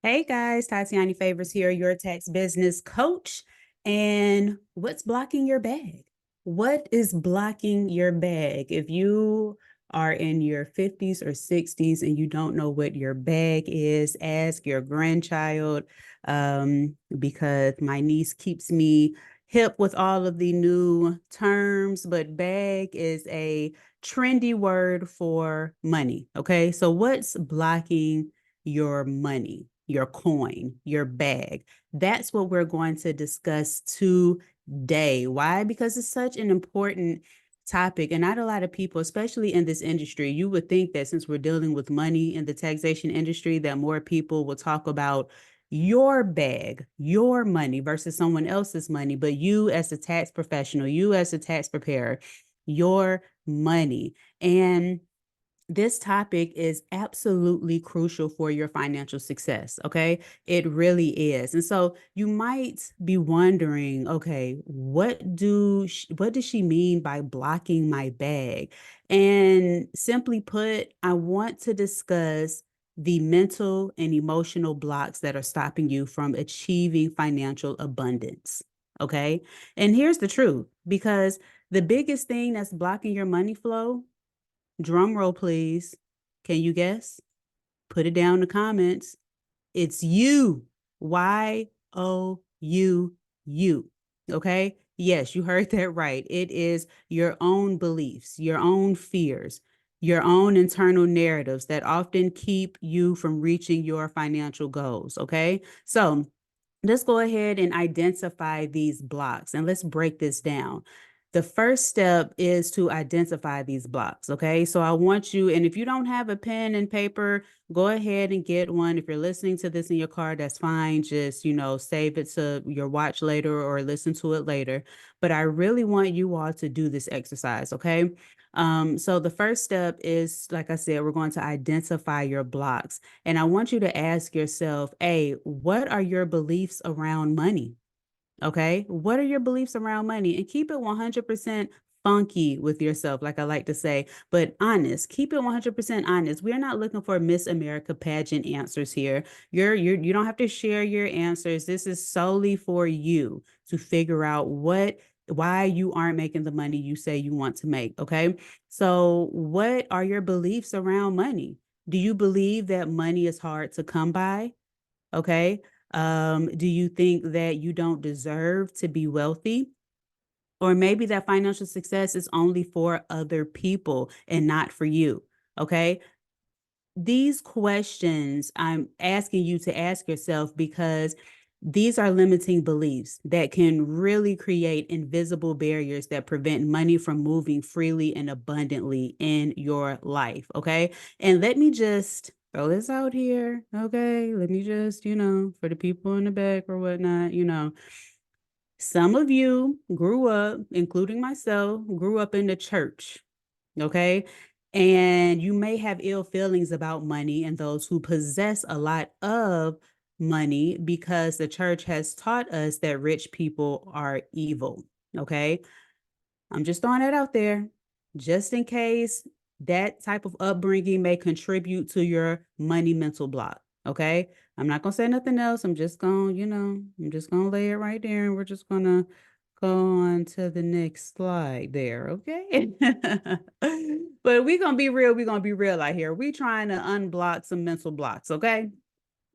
Hey guys, Tatiani Favors here, your tax business coach. And what's blocking your bag? What is blocking your bag? If you are in your 50s or 60s and you don't know what your bag is, ask your grandchild, because my niece keeps me hip with all of the new terms, but bag is a trendy word for money. Okay, so what's blocking your money, your coin, your bag? That's what we're going to discuss today. Why? Because it's such an important topic, and not a lot of people, especially in this industry, you would think that since we're dealing with money in the taxation industry, that more people will talk about your bag, your money versus someone else's money. But you, as a tax professional, you, as a tax preparer, your money. And this topic is absolutely crucial for your financial success. Okay. It really is. And so you might be wondering, okay, what does she mean by blocking my bag? And simply put, I want to discuss the mental and emotional blocks that are stopping you from achieving financial abundance. Okay. And here's the truth, because the biggest thing that's blocking your money flow, drum roll, please. Can you guess? Put it down in the comments. It's you. You. Okay. Yes, you heard that right. It is your own beliefs, your own fears, your own internal narratives that often keep you from reaching your financial goals. Okay. So let's go ahead and identify these blocks and let's break this down. The first step is to identify these blocks. Okay. So I want you, and if you don't have a pen and paper, go ahead and get one. If you're listening to this in your car, that's fine. Just, save it to your watch later or listen to it later. But I really want you all to do this exercise. Okay. So the first step is, like I said, we're going to identify your blocks. And I want you to ask yourself, hey, what are your beliefs around money? Okay. What are your beliefs around money? And keep it 100% funky with yourself, like I like to say, but honest. Keep it 100% honest. We're not looking for Miss America pageant answers here. You don't have to share your answers. This is solely for you to figure out why you aren't making the money you say you want to make. Okay. So, what are your beliefs around money? Do you believe that money is hard to come by? Okay. Do you think that you don't deserve to be wealthy? Or maybe that financial success is only for other people and not for you. Okay. These questions I'm asking you to ask yourself because these are limiting beliefs that can really create invisible barriers that prevent money from moving freely and abundantly in your life. Okay. And let me just throw this out here. Okay. Let me just, for the people in the back or whatnot, some of you grew up, including myself, grew up in the church. Okay. And you may have ill feelings about money and those who possess a lot of money because the church has taught us that rich people are evil. Okay. I'm just throwing that out there just in case that type of upbringing may contribute to your money mental block. Okay. I'm not going to say nothing else. I'm just going to lay it right there and we're just going to go on to the next slide there. Okay. But we're going to be real. We're going to be real out here. We're trying to unblock some mental blocks. Okay.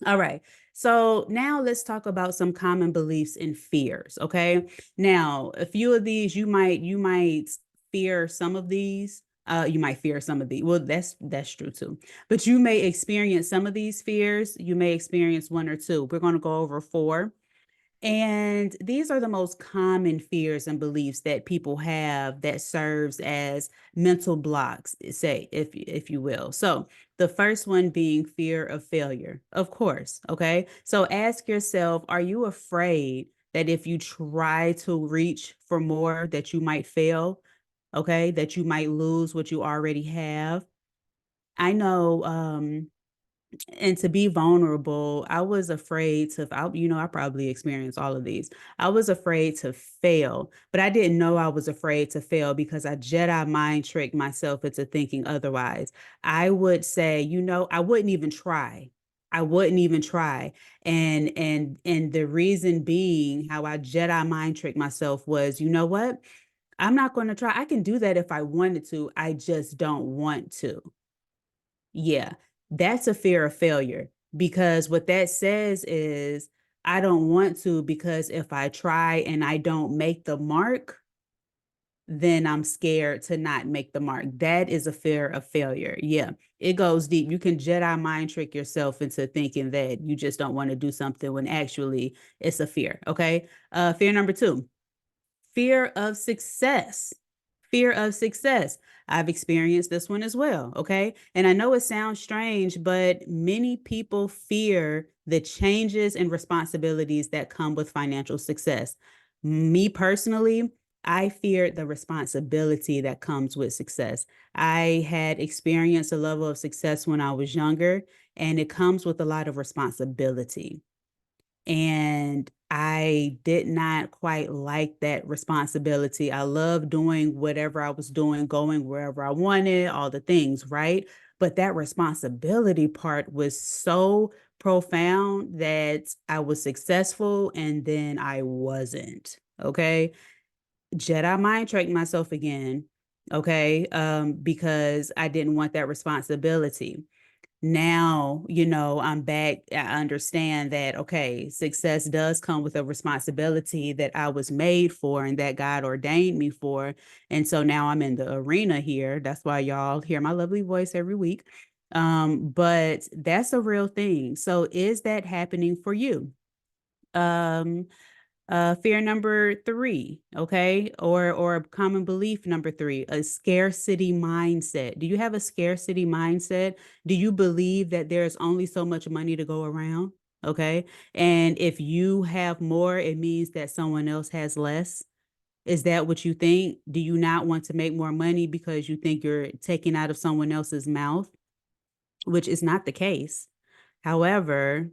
All right. So now let's talk about some common beliefs and fears. Okay. Now, a few of these you might fear some of these. You might fear some of these. Well, that's true too. But you may experience some of these fears. You may experience one or two. We're going to go over four. And these are the most common fears and beliefs that people have that serves as mental blocks, say, if you will. So the first one being fear of failure, of course. Okay. So ask yourself, are you afraid that if you try to reach for more, that you might fail? Okay, that you might lose what you already have. I know and to be vulnerable, I was afraid I probably experienced all of these. I was afraid to fail, but I didn't know I was afraid to fail because I Jedi mind tricked myself into thinking otherwise. I would say, I wouldn't even try. I wouldn't even try. And the reason being how I Jedi mind tricked myself was, you know what? I'm not going to try. I can do that if I wanted to. I just don't want to. Yeah, that's a fear of failure because what that says is I don't want to because if I try and I don't make the mark, then I'm scared to not make the mark. That is a fear of failure. Yeah, it goes deep. You can Jedi mind trick yourself into thinking that you just don't want to do something when actually it's a fear. Okay. Fear number two, fear of success. Fear of success. I've experienced this one as well. Okay. And I know it sounds strange, but many people fear the changes and responsibilities that come with financial success. Me personally, I feared the responsibility that comes with success. I had experienced a level of success when I was younger, and it comes with a lot of responsibility. And I did not quite like that responsibility. I loved doing whatever I was doing, going wherever I wanted, all the things, right? But that responsibility part was so profound that I was successful and then I wasn't. Okay. Jedi mind tricked myself again. Okay. Because I didn't want that responsibility. Now, I'm back. I understand that, okay, success does come with a responsibility that I was made for and that God ordained me for. And so now I'm in the arena here. That's why y'all hear my lovely voice every week. But that's a real thing. So is that happening for you? Um, fear number three, okay, or common belief number three, a scarcity mindset. Do you have a scarcity mindset? Do you believe that there's only so much money to go around? Okay, and if you have more, it means that someone else has less. Is that what you think? Do you not want to make more money because you think you're taking out of someone else's mouth, which is not the case? However,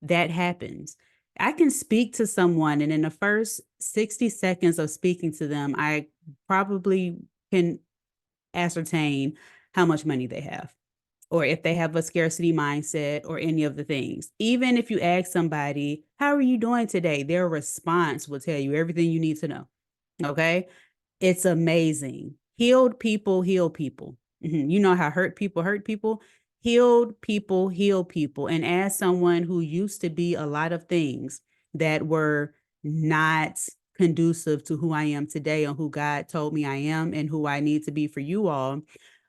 that happens. I can speak to someone, and in the first 60 seconds of speaking to them, I probably can ascertain how much money they have, or if they have a scarcity mindset, or any of the things. Even if you ask somebody, how are you doing today? Their response will tell you everything you need to know. Okay. It's amazing. Healed people heal people. You know how hurt people hurt people? Healed people heal people. And as someone who used to be a lot of things that were not conducive to who I am today and who God told me I am and who I need to be for you all,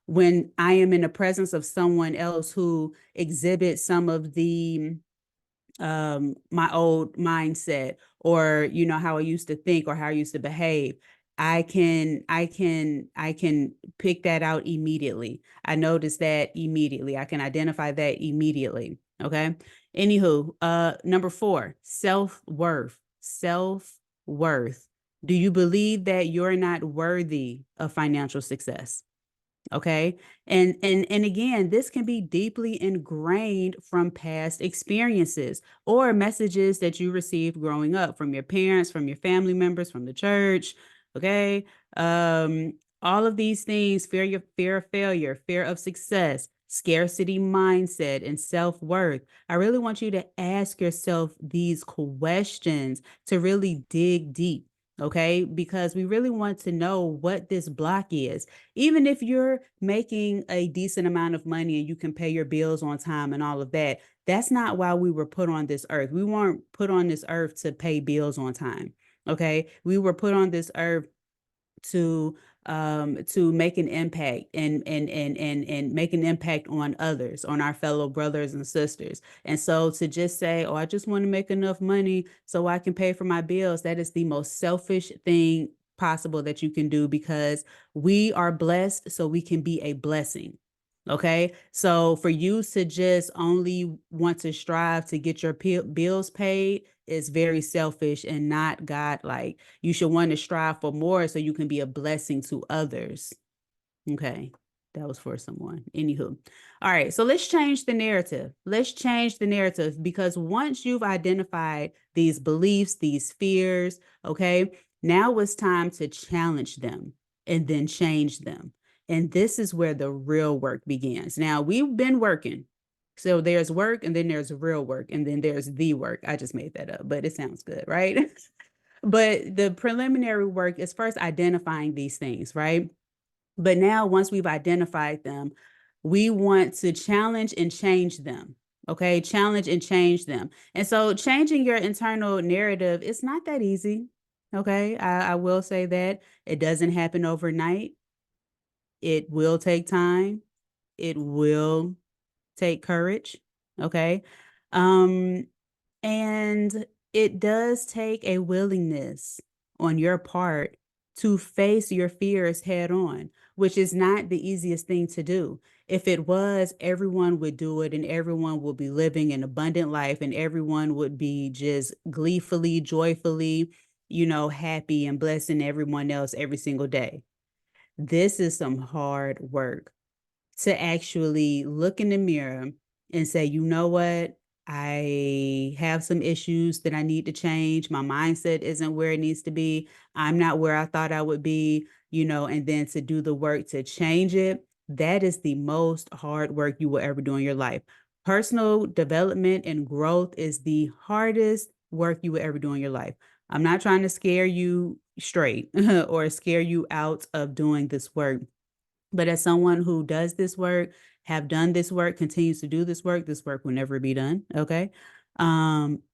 when I am in the presence of someone else who exhibits some of the my old mindset, or how I used to think or how I used to behave, I can pick that out immediately. I notice that immediately. I can identify that immediately. Okay. Anywho, number four, self-worth. Self-worth. Do you believe that you're not worthy of financial success? Okay. And again, this can be deeply ingrained from past experiences or messages that you received growing up from your parents, from your family members, from the church. Okay. All of these things, fear of failure, fear of success, scarcity mindset, and self-worth. I really want you to ask yourself these questions to really dig deep. Okay, because we really want to know what this block is. Even if you're making a decent amount of money and you can pay your bills on time and all of that, that's not why we were put on this earth. We weren't put on this earth to pay bills on time. Okay. We were put on this earth to make an impact and make an impact on others, on our fellow brothers and sisters. And so to just say, oh, I just want to make enough money so I can pay for my bills, that is the most selfish thing possible that you can do, because we are blessed so we can be a blessing. Okay. So for you to just only want to strive to get your bills paid is very selfish and not God-like. You should want to strive for more so you can be a blessing to others. Okay. That was for someone. Anywho. All right. So let's change the narrative. Let's change the narrative, because once you've identified these beliefs, these fears, okay, now it's time to challenge them and then change them. And this is where the real work begins. Now, we've been working. So there's work and then there's real work and then there's the work. I just made that up, but it sounds good, right? But the preliminary work is first identifying these things, right? But now, once we've identified them, we want to challenge and change them. Okay, challenge and change them. And so, changing your internal narrative, it's not that easy. Okay, I will say that it doesn't happen overnight. It will take time. It will take courage. Okay. Um, and it does take a willingness on your part to face your fears head on, which is not the easiest thing to do. If it was, everyone would do it and everyone would be living an abundant life and everyone would be just gleefully, joyfully, happy and blessing everyone else every single day. This is some hard work to actually look in the mirror and say, you know what? I have some issues that I need to change. My mindset isn't where it needs to be. I'm not where I thought I would be, and then to do the work to change it. That is the most hard work you will ever do in your life. Personal development and growth is the hardest work you will ever do in your life. I'm not trying to scare you straight or scare you out of doing this work, but as someone who does this work, have done this work, continues to do this work will never be done. Okay.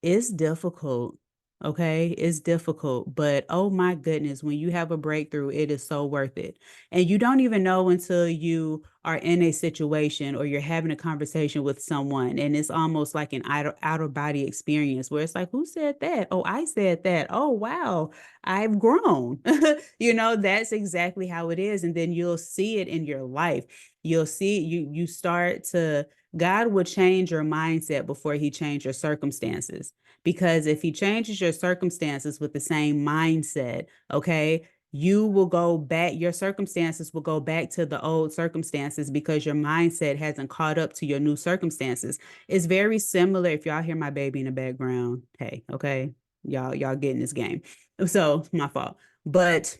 It's difficult. Okay. It's difficult, but oh my goodness, when you have a breakthrough, it is so worth it. And you don't even know until you are in a situation or you're having a conversation with someone. And it's almost like an outer body experience where it's like, who said that? Oh, I said that. Oh, wow. I've grown. That's exactly how it is. And then you'll see it in your life. You'll see you start to God will change your mindset before he changes your circumstances. Because if he changes your circumstances with the same mindset, okay, you will go back, your circumstances will go back to the old circumstances because your mindset hasn't caught up to your new circumstances. It's very similar. If y'all hear my baby in the background, hey, okay, y'all getting this game. So my fault. But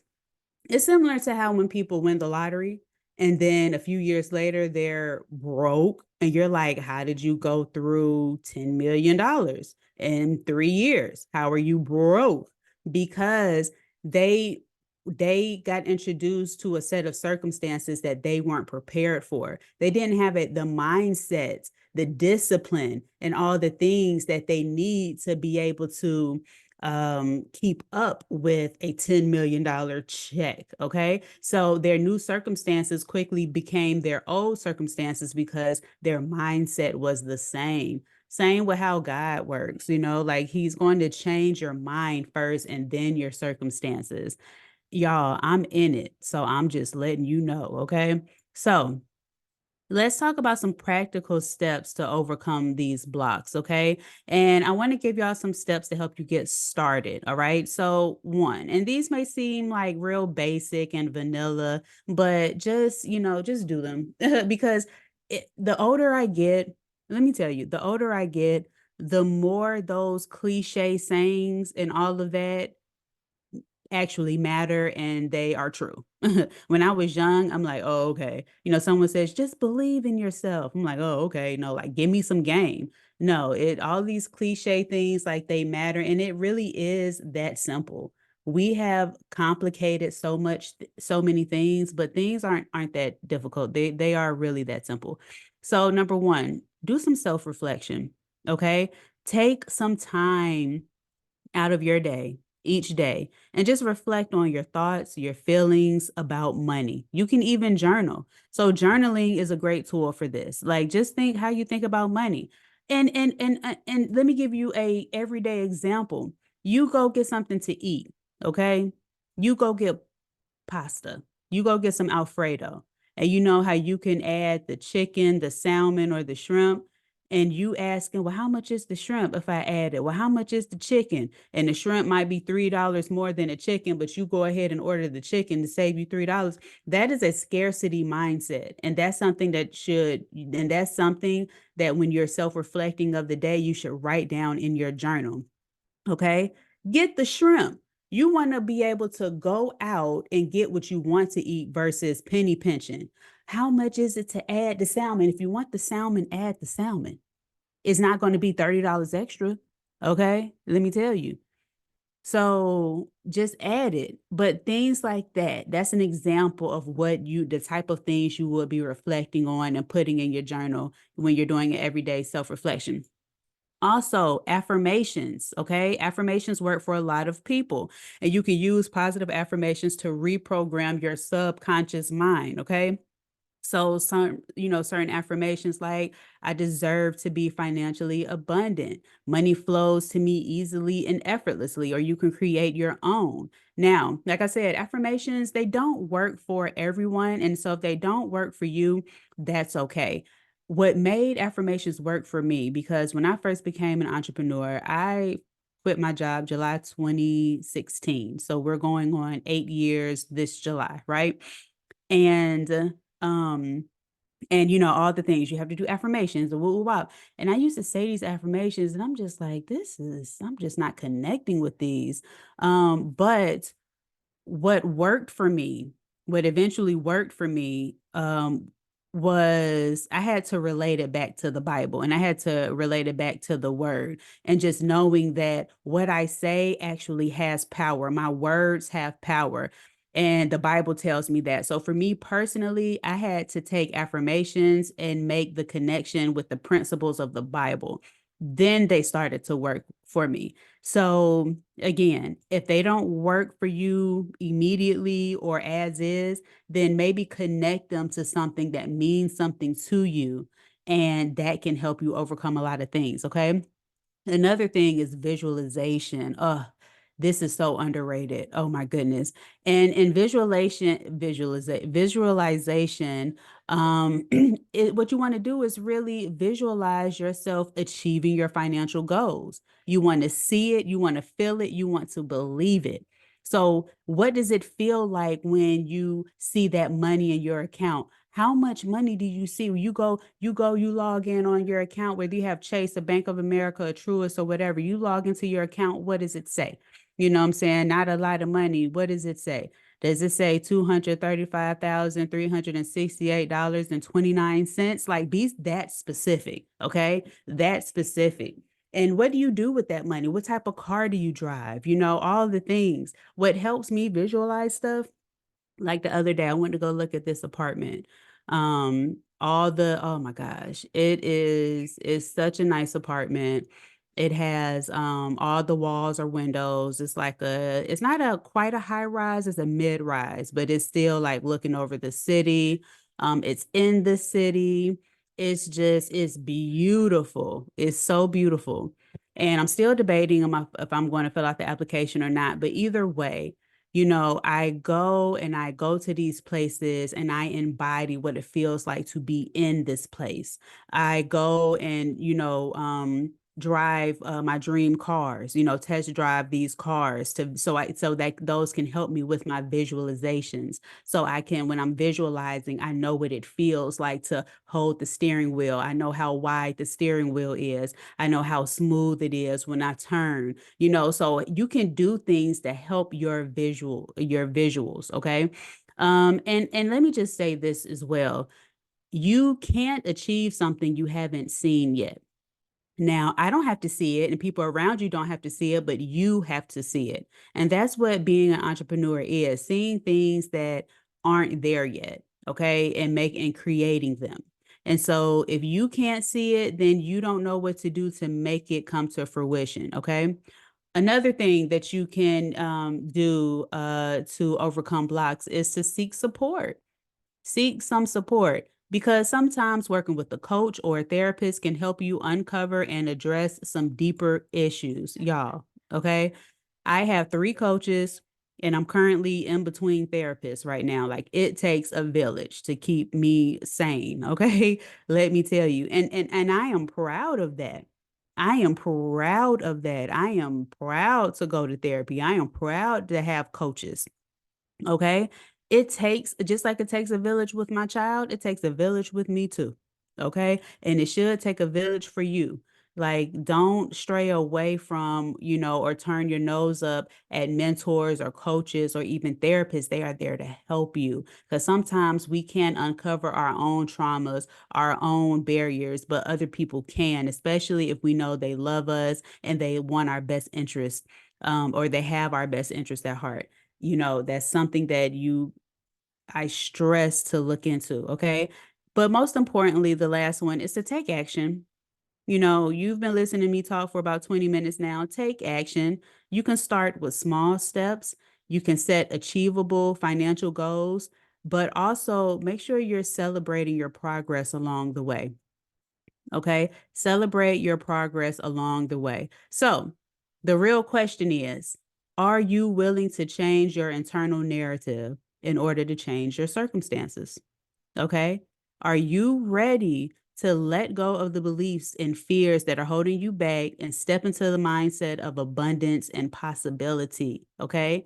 it's similar to how when people win the lottery and then a few years later they're broke and you're like, how did you go through $10 million in 3 years? How are you broke? Because they they got introduced to a set of circumstances that they weren't prepared for. They didn't have the mindset, the discipline, and all the things that they need to be able to keep up with a $10 million check. Okay. So their new circumstances quickly became their old circumstances because their mindset was the same. Same with how God works, like he's going to change your mind first and then your circumstances. Y'all, I'm in it. So I'm just letting you know. Okay. So let's talk about some practical steps to overcome these blocks, okay? And I want to give y'all some steps to help you get started, all right? So, one, and these may seem like real basic and vanilla, but just do them because the older I get, let me tell you, the older I get, the more those cliche sayings and all of that actually matter and they are true. When I was young, I'm like, oh, okay. Someone says, just believe in yourself. I'm like, oh, okay. No, like, give me some game. No, all these cliche things, like they matter. And it really is that simple. We have complicated so many things, but things aren't that difficult. They are really that simple. So number one, do some self-reflection. Okay. Take some time out of your day each day and just reflect on your thoughts, your feelings about money. You can even journal. So journaling is a great tool for this. Like just think how you think about money. And let me give you a everyday example. You go get something to eat, okay? You go get pasta. You go get some Alfredo. And you know how you can add the chicken, the salmon, or the shrimp. And you asking, well, how much is the shrimp if I add it? Well, how much is the chicken? And the shrimp might be $3 more than a chicken, but you go ahead and order the chicken to save you $3. That is a scarcity mindset. And that's something that when you're self-reflecting of the day, you should write down in your journal. Okay. Get the shrimp. You want to be able to go out and get what you want to eat versus penny pinching. How much is it to add the salmon? If you want the salmon, add the salmon. It's not going to be $30 extra. Okay. Let me tell you. So just add it. But things like that, that's an example of the type of things you will be reflecting on and putting in your journal when you're doing an everyday self reflection. Also, affirmations, okay? Affirmations work for a lot of people, and you can use positive affirmations to reprogram your subconscious mind, okay? So certain affirmations like I deserve to be financially abundant. Money flows to me easily and effortlessly, or you can create your own. Now, like I said, affirmations, they don't work for everyone. And so if they don't work for you, that's okay. What made affirmations work for me, because when I first became an entrepreneur, I quit my job July 2016. So we're going on 8 years this July, right? And um all the things you have to do affirmations and and I used to say these affirmations and I'm just like, I'm just not connecting with these. But what worked for me, what eventually worked for me, was I had to relate it back to the Bible, and I had to relate it back to the word, and just knowing that what I say actually has power. My words have power. And the Bible tells me that. So for me personally, I had to take affirmations and make the connection with the principles of the Bible. Then they started to work for me. So again, if they don't work for you immediately or as is, then maybe connect them to something that means something to you, and that can help you overcome a lot of things. Okay. Another thing is visualization. This is so underrated. Oh my goodness. And in visualization, what you want to do is really visualize yourself achieving your financial goals. You want to see it, you want to feel it, you want to believe it. So, what does it feel like when you see that money in your account? How much money do you see? You log in on your account, whether you have Chase, a Bank of America, a Truist, or whatever. You log into your account. What does it say? You know what I'm saying? Not a lot of money. What does it say? Does it say $235,368.29? Like, be that specific, okay? That specific. And what do you do with that money? What type of car do you drive? All the things. What helps me visualize stuff, like the other day, I went to go look at this apartment. Oh my gosh, it's such a nice apartment. It has all the walls are windows. It's not a quite a high rise, it's a mid rise, but it's still like looking over the city. It's in the city. It's beautiful. It's so beautiful. And I'm still debating if I'm going to fill out the application or not. But either way, I go to these places and I embody what it feels like to be in this place. I go and, drive my dream cars, test drive these cars so that those can help me with my visualizations. So I can, when I'm visualizing, I know what it feels like to hold the steering wheel. I know how wide the steering wheel is. I know how smooth it is when I turn, so you can do things to help your visuals. Okay. And let me just say this as well. You can't achieve something you haven't seen yet. Now, I don't have to see it, and people around you don't have to see it, but you have to see it. And that's what being an entrepreneur is, seeing things that aren't there yet, okay, and creating them. And so if you can't see it, then you don't know what to do to make it come to fruition, okay? Another thing that you can do to overcome blocks is to seek support. Seek some support, because sometimes working with a coach or a therapist can help you uncover and address some deeper issues, y'all. Okay. I have 3 coaches and I'm currently in between therapists right now. Like, it takes a village to keep me sane. Okay. Let me tell you. And I am proud of that. I am proud of that. I am proud to go to therapy. I am proud to have coaches. Okay. It takes, just like it takes a village with my child, it takes a village with me too. Okay. And it should take a village for you. Like, don't stray away from, or turn your nose up at mentors or coaches or even therapists. They are there to help you because sometimes we can't uncover our own traumas, our own barriers, but other people can, especially if we know they love us and they want our best interest, or they have our best interest at heart. That's something that I stress to look into. Okay. But most importantly, the last one is to take action. You've been listening to me talk for about 20 minutes now. Take action. You can start with small steps. You can set achievable financial goals, but also make sure you're celebrating your progress along the way. Okay. Celebrate your progress along the way. So the real question is, are you willing to change your internal narrative in order to change your circumstances? Okay. Are you ready to let go of the beliefs and fears that are holding you back and step into the mindset of abundance and possibility? Okay.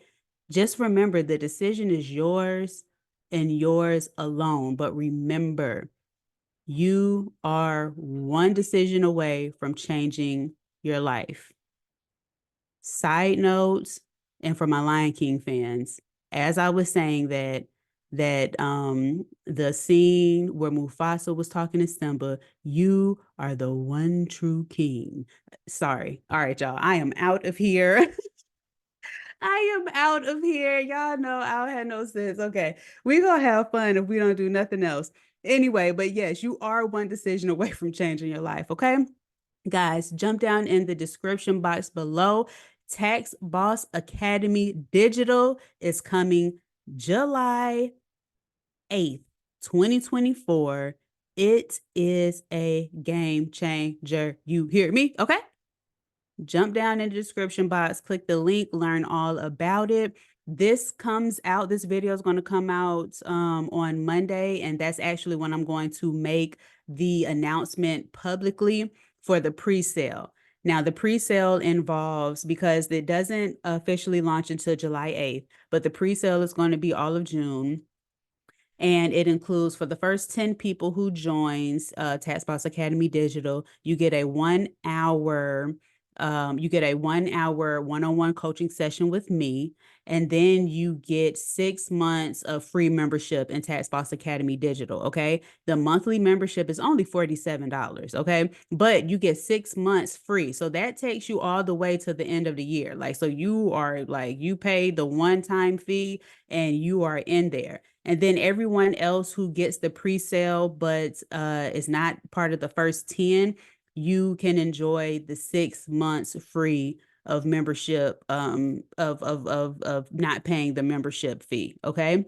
Just remember the decision is yours and yours alone. But remember, you are one decision away from changing your life. Side notes, and for my Lion King fans, as I was saying that the scene where Mufasa was talking to Simba, you are the one true king. Sorry. All right, y'all. I am out of here. I am out of here. Y'all know I don't have no sense. Okay. We're gonna have fun if we don't do nothing else. Anyway, but yes, you are one decision away from changing your life. Okay. Guys, jump down in the description box below. Tax Boss Academy Digital is coming July 8th, 2024. It is a game changer. You hear me? Okay. Jump down in the description box, click the link, learn all about it. This video is going to come out on Monday, and that's actually when I'm going to make the announcement publicly for the pre-sale. Now, the pre-sale involves, because it doesn't officially launch until July 8th, but the pre-sale is going to be all of June. And it includes, for the first 10 people who joins Tax Boss Academy Digital, you get a 1 hour one-on-one coaching session with me. And then you get 6 months of free membership in Tax Boss Academy Digital. Okay. The monthly membership is only $47. Okay. But you get 6 months free. So that takes you all the way to the end of the year. Like, so you pay the one-time fee and you are in there. And then everyone else who gets the pre-sale but is not part of the first 10, you can enjoy the 6 months free of membership, of not paying the membership fee. Okay.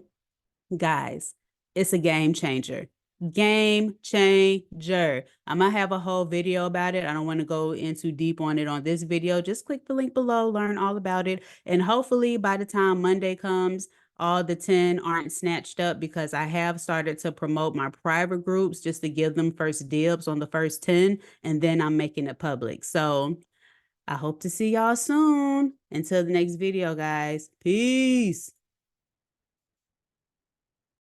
Guys, it's a game changer. Game changer. I might have a whole video about it. I don't want to go into deep on it on this video. Just click the link below, learn all about it. And hopefully by the time Monday comes, all the 10 aren't snatched up, because I have started to promote my private groups just to give them first dibs on the first 10, and then I'm making it public. So I hope to see y'all soon. Until the next video, guys. Peace.